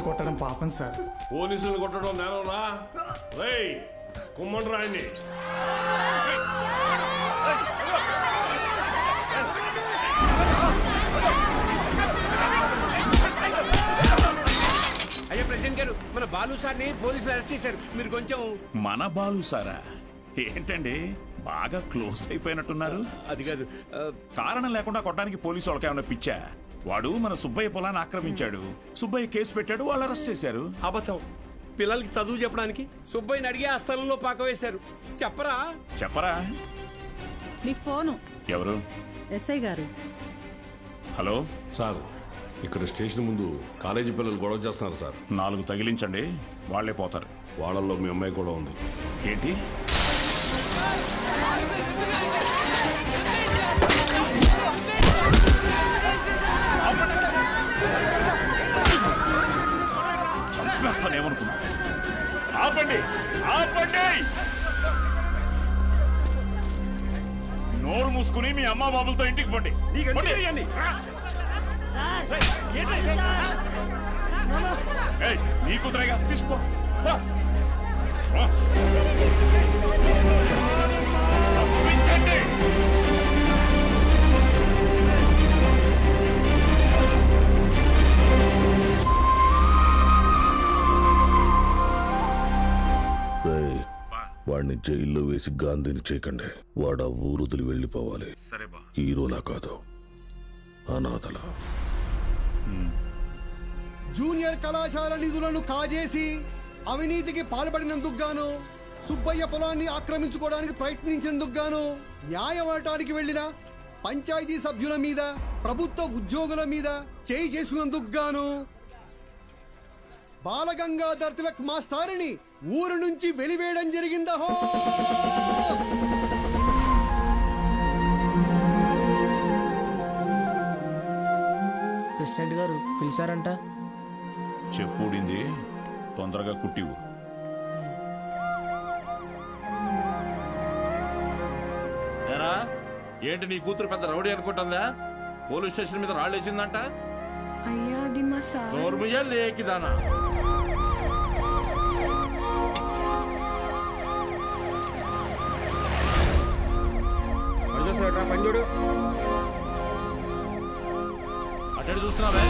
కొట్టడం పాపం సార్. పోలీసులు కొట్టడం నేనరా? రేయ్ కుమ్మండి రాయండి. అయ్యా ప్రెసిడెంట్ గారు, మన బాలు సార్ని పోలీసులు అరెస్ట్ చేశారు. మీరు కొంచెం. మన బాలు సారా? ఏంటండి బాగా క్లోజ్ అయిపోయినట్టున్నారు? అది కాదు, కారణం లేకుండా కొట్టడానికి పోలీసు వాళ్ళకి ఏమైనా పిచ్చా? వాడు మన సుబ్బయ్య పొలాన్ని ఆక్రమించాడు, సుబ్బయ్య కేసు పెట్టాడు, వాళ్ళు అరెస్ట్ చేశారు. అబద్ధం. పిల్లలకి చదువు చెప్పడానికి సుబ్బయ్యని అడిగి ఆ స్థలంలో పాక వేశారు. చెప్పరా? చెప్పరా? మీకు ఫోను. ఎవరు? ఎస్ఐ గారు. హలో సార్, ఇక్కడ స్టేషన్ ముందు కాలేజీ పిల్లలు గొడవ చేస్తున్నారు సార్. 4 తగిలించండి, వాళ్లే పోతారు. వాళ్ళల్లో మీ అమ్మాయి కూడా ఉంది. ఏంటి? చంపేస్తానేమనుకున్నా? ఆపండి, ఆపండి! నోరు మూసుకుని మీ అమ్మా బాబులతో ఇంటికి పండి. నీ కుదరగా తీసుకో. పంపించండి. వాడిని జైల్లో వేసి గాంధీని చేయకండి. వాడు ఆ ఊరు వదిలి వెళ్ళిపోవాలి. హీరోలా కాదు, అనాథలా. జూనియర్ కళాశాల నిధులను కాజేసి అవినీతికి పాల్పడినందుకు గాను, సుబ్బయ్య పొలాన్ని ఆక్రమించుకోవడానికి ప్రయత్నించినందుకు గాను, న్యాయవాటానికి వెళ్లిన పంచాయతీ సభ్యుల మీద, ప్రభుత్వ ఉద్యోగుల మీద చేయి చేసుకున్నందుకు గాను బాలగంగాధర్ తిలక్ మాస్టారిని ఊరు నుంచి వెలివేయడం జరిగిందహో. ప్రెసిడెంట్ గారు పిలిచారంట. చెప్పుడింది, తొందరగా కుట్టివు. ఏంటి నీ కూతురు పెద్ద రౌడీ అనుకుంటుందా? పోలీస్ స్టేషన్ మీద రాళ్ళేసిందంట. అయ్యా అది మా సార్. నోర్ముయ్యా లేకిదానా? పంజుడు అటు చూస్తున్నావే?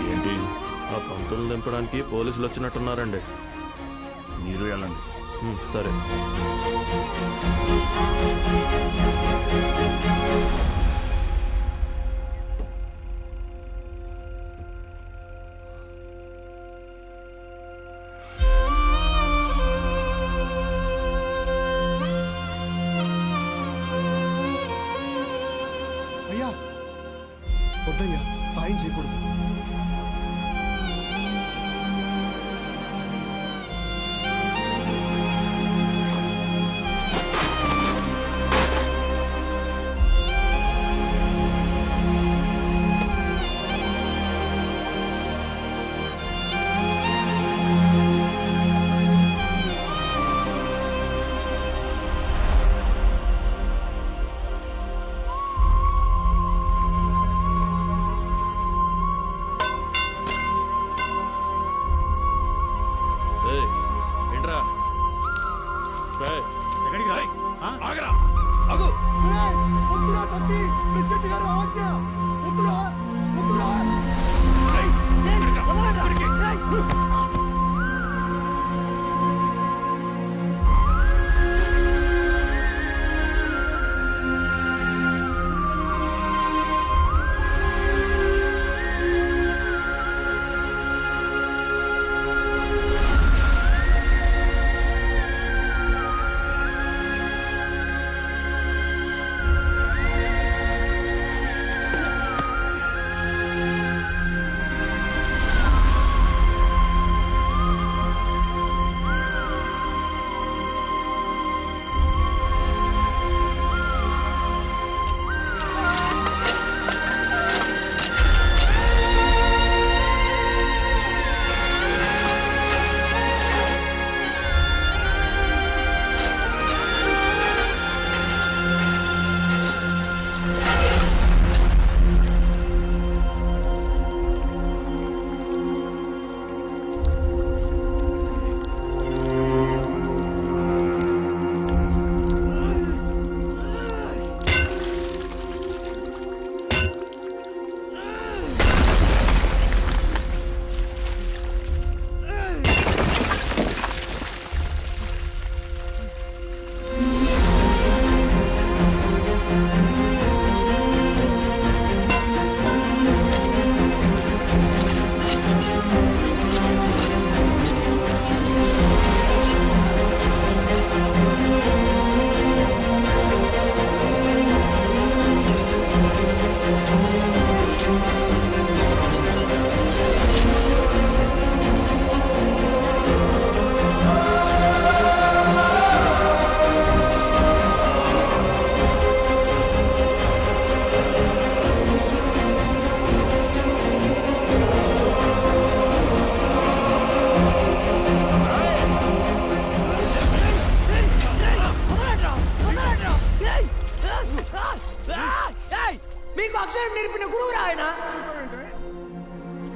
ఏంటి? ఆ పంతులు దింపడానికి పోలీసులు వచ్చినట్టున్నారండి. మీరు వెళ్ళండి. సరే. అయ్యా వద్దయ్యా, సాయం చేయకూడదు.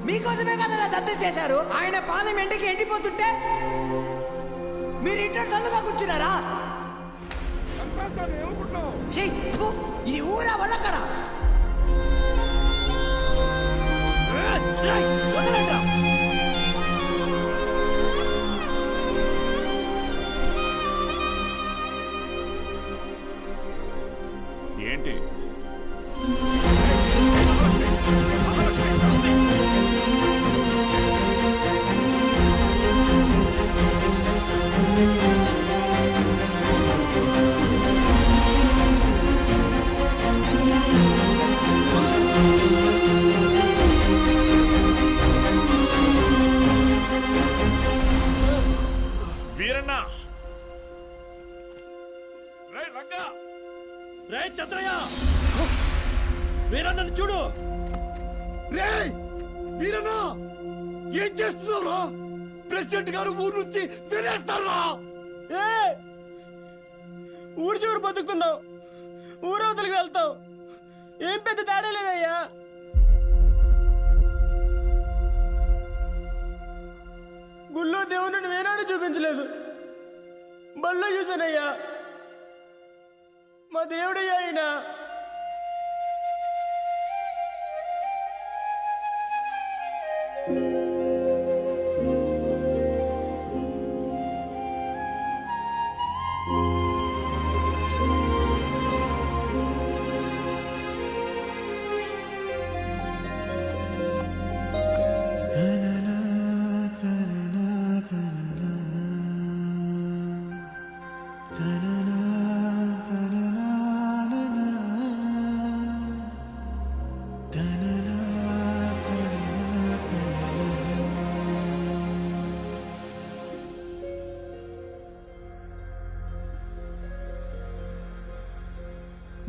మీకోసమే కదా దత్తత చేశారు. ఆయన పాదం ఎండకి ఎండిపోతుంటే మీరు ఇంటర్ సల్లుగా కూర్చున్నారా? ఛీ, ఫు, ఇది ఊరా వల్లక్కడ. వదలండి. ఏంటి వీరన్న, రే రంగా, రే చంద్రయ్య, వీరన్నను చూడు. రే వీరన్నా, ఏం చేస్తున్నావురా? ప్రెసిడెంట్ గారు ఊరు నుంచి వెళ్ళేస్తారా? ఊరు చివరి బతుకుతున్నావు, ఊరవతలికి వెళ్తావు. ఏం పెద్ద తేడా లేదయ్యా. గుళ్ళో దేవుని వేనాడు చూపించలేదు, బళ్ళో చూసానయ్యా. మా దేవుడయ్యా ఆయన.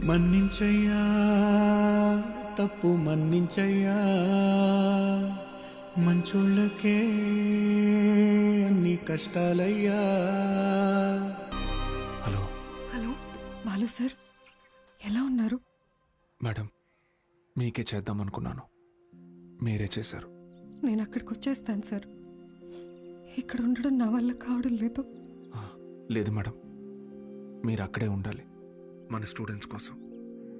మన్నించయ్యా, తప్పు మన్నించయ్యా, మంచోళ్ళకే అన్ని కష్టాలయ్యా. హలో హలో బాలు సార్, ఎలా ఉన్నారు? మేడం, మీకే చేద్దాం అనుకున్నాను, మీరే చేశారు. నేను అక్కడికి వచ్చేస్తాను సార్. ఇక్కడ ఉండడం నా వల్ల కావడం లేదు. లేదు మేడం, మీరు అక్కడే ఉండాలి మన స్టూడెంట్స్ కోసం.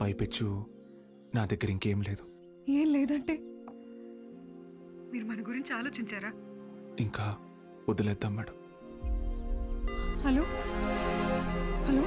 పైపెచ్చు నా దగ్గర ఇంకేం లేదు. ఏం లేదంటే మీరు మన గురించి ఆలోచించారా? ఇంకా వదిలేద్దాం మేడం. Hello hello